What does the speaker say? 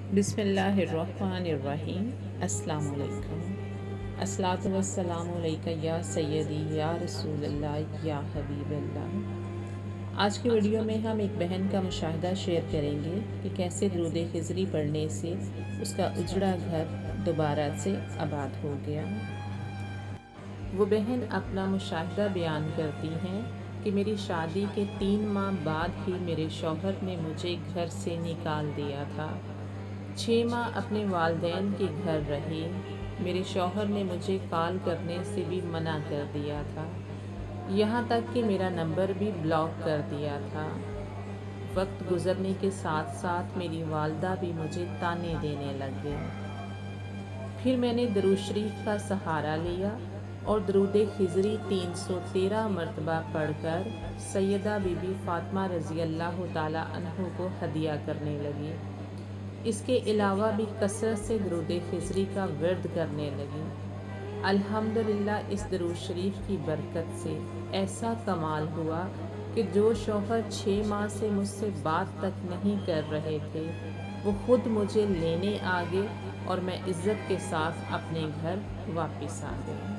बिस्मिल्लाहिर्रहमानिर्रहीम। अस्सलाम वालेकुम। अस्सलातु वस्सलामु अलैका या सय्यदी या रसूलल्लाह या हबीबल्लाह। आज की वीडियो में हम एक बहन का मुशाहिदा शेयर करेंगे कि कैसे दुरूद खिज़री पढ़ने से उसका उजड़ा घर दोबारा से आबाद हो गया। वो बहन अपना मुशाहिदा बयान करती हैं कि मेरी शादी के 3 माह बाद ही मेरे शौहर ने मुझे घर से निकाल दिया था। 6 माह अपने वालिदैन के घर रही। मेरे शौहर ने मुझे कॉल करने से भी मना कर दिया था, यहाँ तक कि मेरा नंबर भी ब्लॉक कर दिया था। वक्त गुज़रने के साथ साथ मेरी वालदा भी मुझे ताने देने लग गई। फिर मैंने दरूद शरीफ का सहारा लिया और दरूद खिज़री 313 मरतबा पढ़कर सैयदा बीबी फ़ातिमा रज़ी अल्लाह ताला अन्हा को हदिया करने लगी। इसके अलावा भी कसरत से दरूद खिज़री का विर्द करने लगी। अल्हम्दुलिल्लाह इस दरूद शरीफ की बरकत से ऐसा कमाल हुआ कि जो शौहर 6 माह से मुझसे बात तक नहीं कर रहे थे, वो खुद मुझे लेने आ गए और मैं इज़्ज़त के साथ अपने घर वापस आ गई।